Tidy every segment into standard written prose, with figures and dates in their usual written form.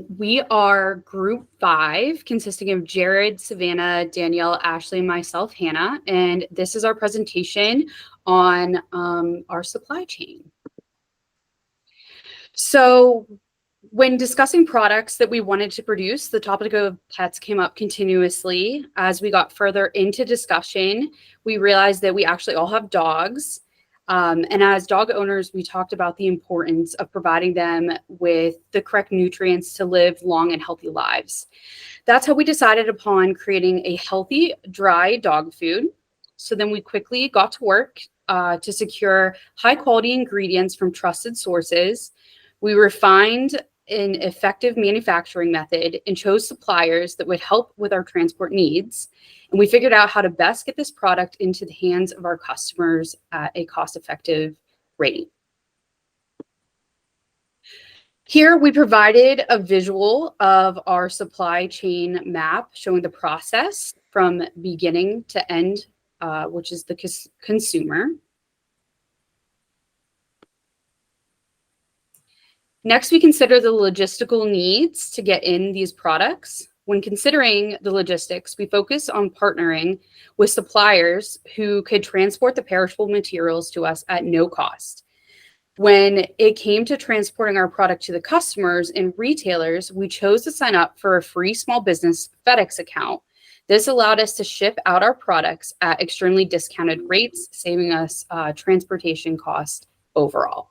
We are group 5, consisting of Jared, Savannah, Danielle, Ashley, and myself, Hannah. And this is our presentation on our supply chain. So when discussing products that we wanted to produce, the topic of pets came up continuously. As we got further into discussion, we realized that we actually all have dogs. And as dog owners, we talked about the importance of providing them with the correct nutrients to live long and healthy lives. That's how we decided upon creating a healthy, dry dog food. So then we quickly got to work to secure high quality ingredients from trusted sources. We refined an effective manufacturing method and chose suppliers that would help with our transport needs. And we figured out how to best get this product into the hands of our customers at a cost-effective rate. Here we provided a visual of our supply chain map showing the process from beginning to end, which is the consumer. Next, we consider the logistical needs to get in these products. When considering the logistics, we focus on partnering with suppliers who could transport the perishable materials to us at no cost. When it came to transporting our product to the customers and retailers, we chose to sign up for a free small business FedEx account. This allowed us to ship out our products at extremely discounted rates, saving us transportation cost overall.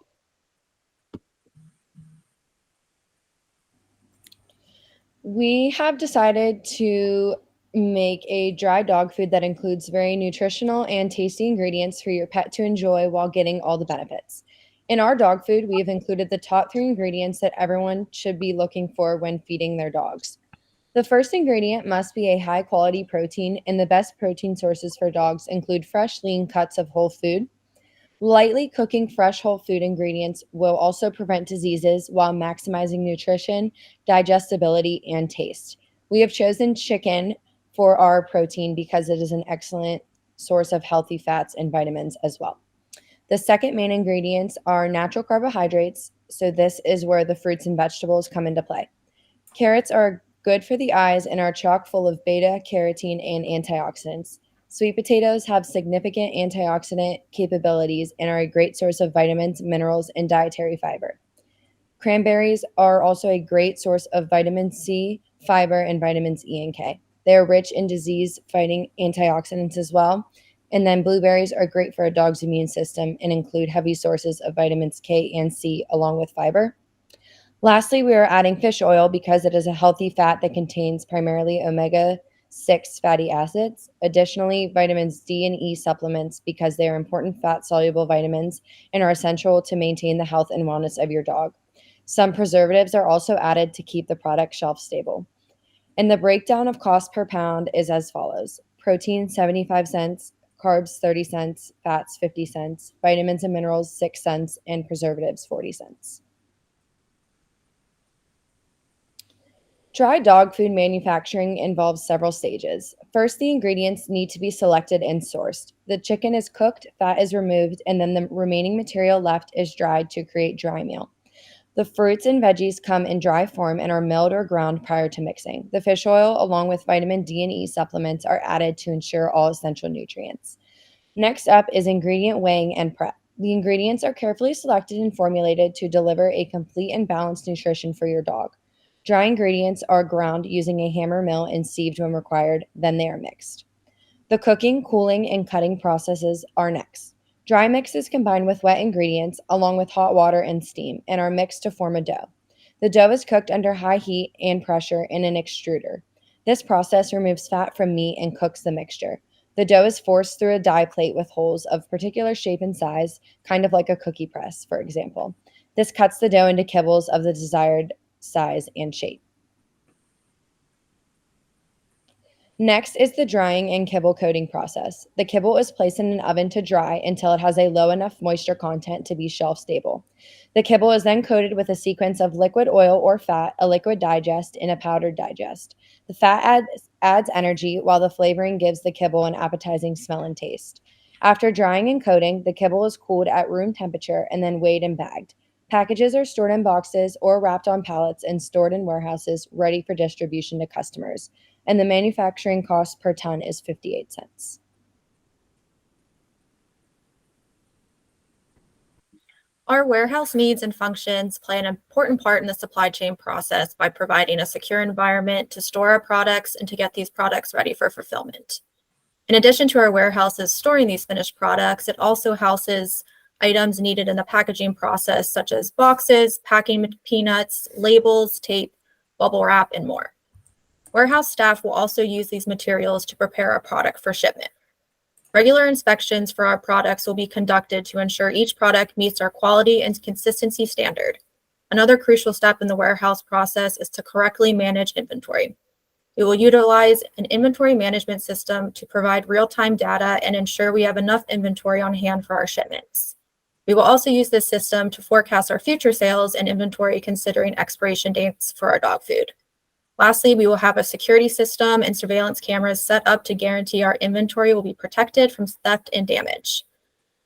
We have decided to make a dry dog food that includes very nutritional and tasty ingredients for your pet to enjoy while getting all the benefits. In our dog food, we have included the top 3 ingredients that everyone should be looking for when feeding their dogs. The first ingredient must be a high quality protein, and the best protein sources for dogs include fresh, lean cuts of whole food. Lightly cooking fresh whole food ingredients will also prevent diseases while maximizing nutrition, digestibility, and taste. We have chosen chicken for our protein because it is an excellent source of healthy fats and vitamins as well. The second main ingredients are natural carbohydrates. So, this is where the fruits and vegetables come into play. Carrots are good for the eyes and are chock full of beta carotene and antioxidants. Sweet potatoes have significant antioxidant capabilities and are a great source of vitamins, minerals, and dietary fiber. Cranberries are also a great source of vitamin C, fiber, and vitamins E and K. They are rich in disease fighting antioxidants as well. And then blueberries are great for a dog's immune system and include heavy sources of vitamins K and C along with fiber. Lastly, we are adding fish oil because it is a healthy fat that contains primarily omega-6 fatty acids. Additionally, vitamins D and E supplements because they are important fat-soluble vitamins and are essential to maintain the health and wellness of your dog. Some preservatives are also added to keep the product shelf stable. And the breakdown of cost per pound is as follows. Protein, 75 cents, carbs, 30 cents, fats, 50 cents, vitamins and minerals, 6 cents, and preservatives, 40 cents. Dry dog food manufacturing involves several stages. First, the ingredients need to be selected and sourced. The chicken is cooked, fat is removed, and then the remaining material left is dried to create dry meal. The fruits and veggies come in dry form and are milled or ground prior to mixing. The fish oil, along with vitamin D and E supplements, are added to ensure all essential nutrients. Next up is ingredient weighing and prep. The ingredients are carefully selected and formulated to deliver a complete and balanced nutrition for your dog. Dry ingredients are ground using a hammer mill and sieved when required, then they are mixed. The cooking, cooling, and cutting processes are next. Dry mix is combined with wet ingredients along with hot water and steam and are mixed to form a dough. The dough is cooked under high heat and pressure in an extruder. This process removes fat from meat and cooks the mixture. The dough is forced through a die plate with holes of particular shape and size, kind of like a cookie press, for example. This cuts the dough into kibbles of the desired size and shape. Next is the drying and kibble coating process. The kibble is placed in an oven to dry until it has a low enough moisture content to be shelf stable. The kibble is then coated with a sequence of liquid oil or fat, a liquid digest, and a powdered digest. The fat adds energy while the flavoring gives the kibble an appetizing smell and taste. After drying and coating, the kibble is cooled at room temperature and then weighed and bagged. Packages are stored in boxes or wrapped on pallets and stored in warehouses ready for distribution to customers, and the manufacturing cost per ton is 58 cents. Our warehouse needs and functions play an important part in the supply chain process by providing a secure environment to store our products and to get these products ready for fulfillment. In addition to our warehouses storing these finished products, it also houses items needed in the packaging process, such as boxes, packing peanuts, labels, tape, bubble wrap, and more. Warehouse staff will also use these materials to prepare our product for shipment. Regular inspections for our products will be conducted to ensure each product meets our quality and consistency standard. Another crucial step in the warehouse process is to correctly manage inventory. We will utilize an inventory management system to provide real-time data and ensure we have enough inventory on hand for our shipments. We will also use this system to forecast our future sales and inventory considering expiration dates for our dog food. Lastly, we will have a security system and surveillance cameras set up to guarantee our inventory will be protected from theft and damage.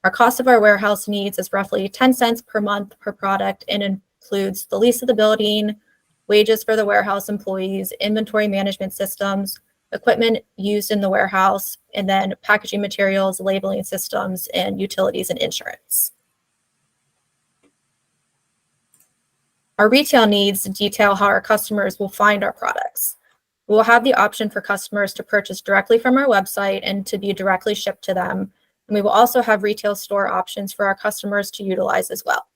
Our cost of our warehouse needs is roughly 10 cents per month per product and includes the lease of the building, wages for the warehouse employees, inventory management systems, equipment used in the warehouse, and then packaging materials, labeling systems, and utilities and insurance. Our retail needs detail how our customers will find our products. We will have the option for customers to purchase directly from our website and to be directly shipped to them. And we will also have retail store options for our customers to utilize as well.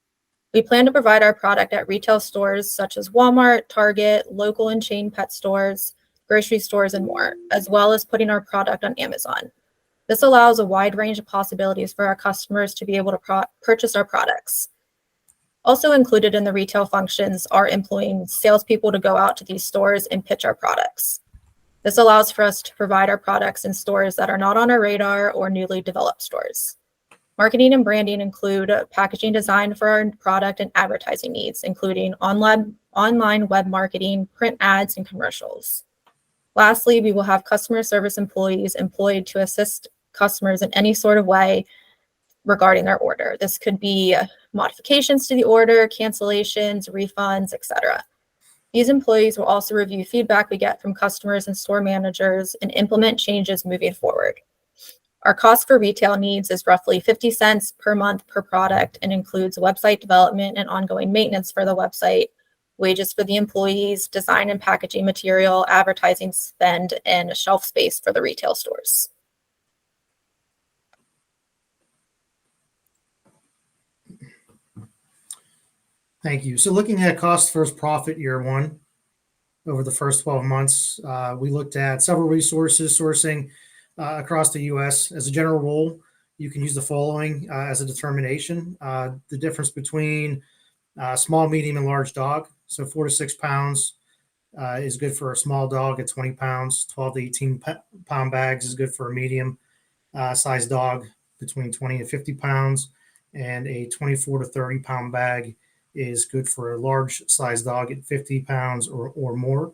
We plan to provide our product at retail stores such as Walmart, Target, local and chain pet stores, grocery stores, and more, as well as putting our product on Amazon. This allows a wide range of possibilities for our customers to be able to purchase our products. Also included in the retail functions are employing salespeople to go out to these stores and pitch our products. This allows for us to provide our products in stores that are not on our radar or newly developed stores. Marketing and branding include packaging design for our product and advertising needs, including online web marketing, print ads, and commercials. Lastly, we will have customer service employees employed to assist customers in any sort of way regarding their order. This could be modifications to the order, cancellations, refunds, etc. These employees will also review feedback we get from customers and store managers and implement changes moving forward. Our cost for retail needs is roughly 50 cents per month per product and includes website development and ongoing maintenance for the website, wages for the employees, design and packaging material, advertising spend, and shelf space for the retail stores. Thank you. So looking at cost versus profit year one, over the first 12 months, we looked at several resources sourcing across the U.S. As a general rule, you can use the following as a determination. The difference between small, medium, and large dog. So 4 to 6 pounds is good for a small dog at 20 pounds. 12 to 18 pound bags is good for a medium sized dog between 20 and 50 pounds. And a 24 to 30 pound bag is good for a large size dog at 50 pounds or more.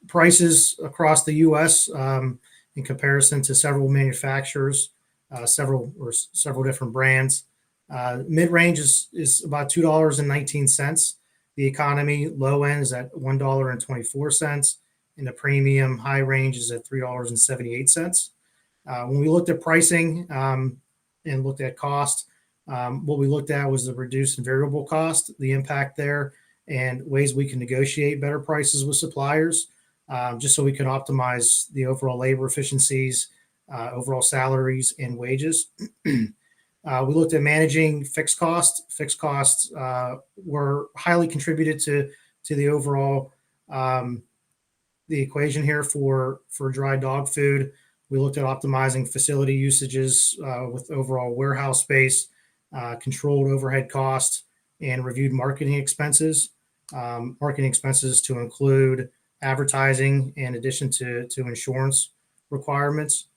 Prices across the U.S. In comparison to several manufacturers, several different brands. Mid-range is about $2.19. The economy low end is at $1.24, and the premium high range is at $3.78. When we looked at pricing and looked at cost, what we looked at was the reduced variable cost, the impact there, and ways we can negotiate better prices with suppliers, just so we can optimize the overall labor efficiencies, overall salaries, and wages. We looked at managing fixed costs. Fixed costs were highly contributed to the overall the equation here for dry dog food. We looked at optimizing facility usages with overall warehouse space, controlled overhead costs, and reviewed marketing expenses. Marketing expenses to include advertising in addition to insurance requirements.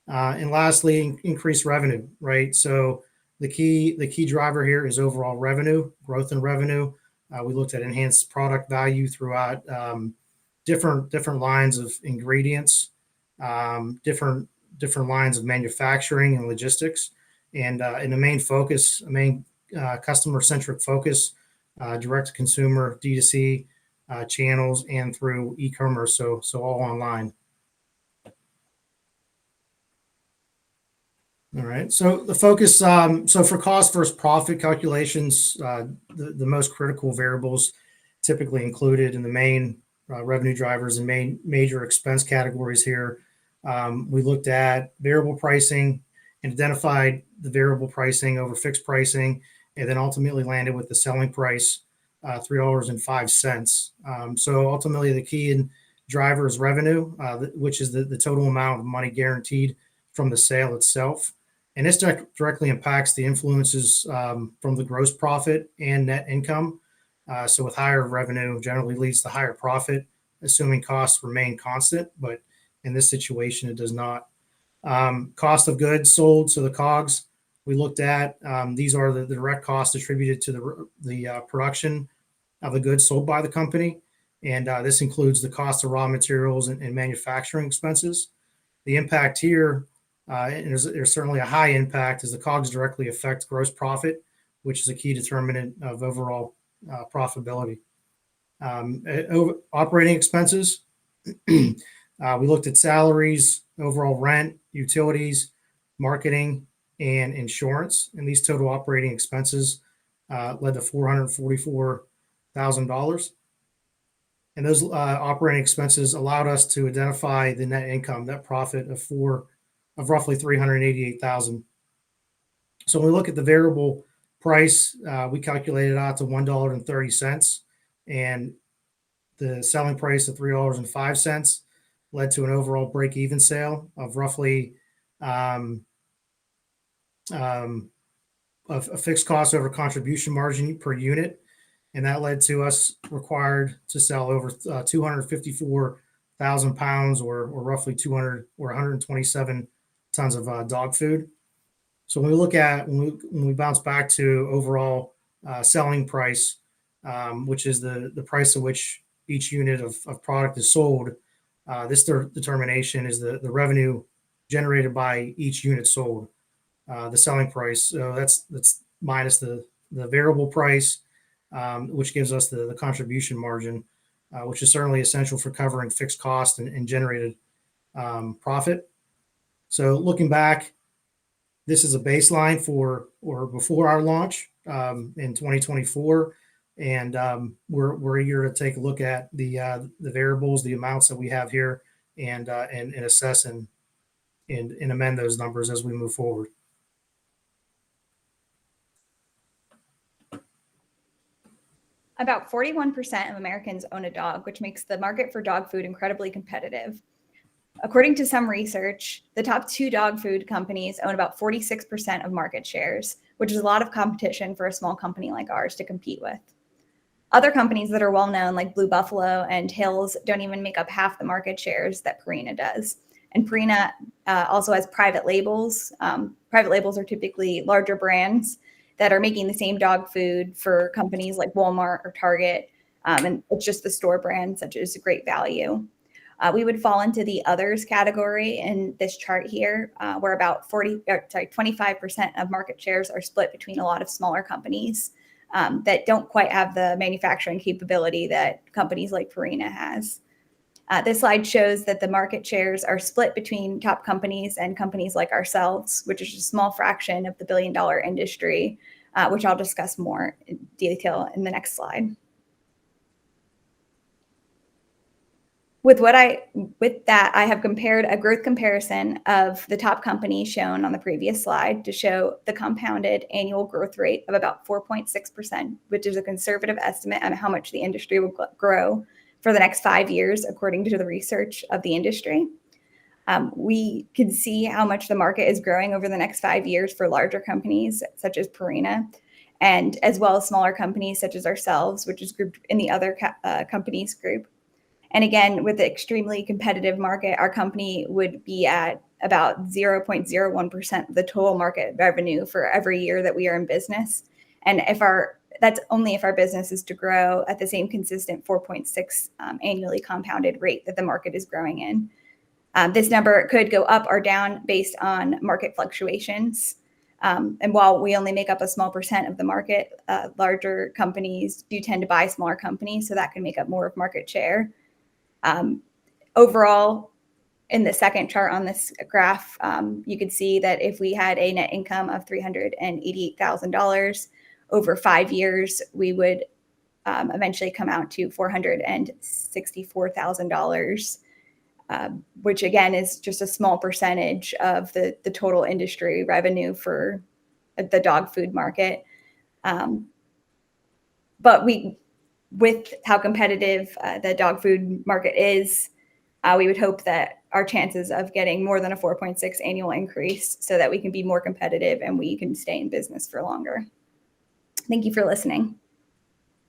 And lastly, increased revenue, right? So the key driver here is overall revenue, growth in revenue. We looked at enhanced product value throughout different lines of ingredients, different lines of manufacturing and logistics. And the main customer-centric focus, direct-to-consumer, D2C channels, and through e-commerce, so all online. All right. So the focus, so for cost versus profit calculations, the most critical variables typically included in the main revenue drivers and major expense categories here. We looked at variable pricing and identified the variable pricing over fixed pricing, and then ultimately landed with the selling price, $3.05. So ultimately, the key driver is revenue, which is the total amount of money guaranteed from the sale itself. And this directly impacts the influences from the gross profit and net income. So with higher revenue generally leads to higher profit, assuming costs remain constant. But in this situation, it does not. Cost of goods sold, so the COGS we looked at, these are the direct costs attributed to the production of the goods sold by the company. And this includes the cost of raw materials and manufacturing expenses. The impact here, and there's certainly a high impact, as the COGS directly affect gross profit, which is a key determinant of overall profitability. Operating expenses, we looked at salaries, overall rent, utilities, marketing, and insurance. And these total operating expenses led to $444,000. And those operating expenses allowed us to identify the net income, net profit of roughly $388,000. So when we look at the variable price, we calculated out to $1.30, and the selling price of $3.05 led to an overall break-even sale of roughly a fixed cost over contribution margin per unit. And that led to us required to sell over 254,000 pounds or roughly 127 tons of dog food. So when we look at, when we bounce back to overall selling price, which is the price at which each unit of product is sold, this determination is the revenue generated by each unit sold, the selling price. So that's minus the variable price, which gives us the contribution margin, which is certainly essential for covering fixed cost and generated profit. So looking back, this is a baseline for or before our launch in 2024, and we're eager to take a look at the variables, the amounts that we have here, and assess and amend those numbers as we move forward. About 41% of Americans own a dog, which makes the market for dog food incredibly competitive. According to some research, the top 2 dog food companies own about 46% of market shares, which is a lot of competition for a small company like ours to compete with. Other companies that are well known, like Blue Buffalo and Hills, don't even make up half the market shares that Purina does. And Purina also has private labels. Private labels are typically larger brands that are making the same dog food for companies like Walmart or Target. And it's just the store brand, such as Great Value. We would fall into the others category in this chart here, where about 25% of market shares are split between a lot of smaller companies that don't quite have the manufacturing capability that companies like Purina has. This slide shows that the market shares are split between top companies and companies like ourselves, which is a small fraction of the billion-dollar industry, which I'll discuss more in detail in the next slide. With that, I have compared a growth comparison of the top companies shown on the previous slide to show the compounded annual growth rate of about 4.6%, which is a conservative estimate on how much the industry will grow for the next 5 years, according to the research of the industry. We can see how much the market is growing over the next 5 years for larger companies such as Purina, and as well as smaller companies such as ourselves, which is grouped in the other companies group. And again, with the extremely competitive market, our company would be at about 0.01% of the total market revenue for every year that we are in business. And that's only if our business is to grow at the same consistent 4.6 annually compounded rate that the market is growing in. This number could go up or down based on market fluctuations. And while we only make up a small percent of the market, larger companies do tend to buy smaller companies, so that can make up more of market share. Overall, in the second chart on this graph, you can see that if we had a net income of $388,000 over 5 years, we would eventually come out to $464,000, which again is just a small percentage of the total industry revenue for the dog food market. But with how competitive the dog food market is, we would hope that our chances of getting more than a 4.6 annual increase so that we can be more competitive and we can stay in business for longer. Thank you for listening.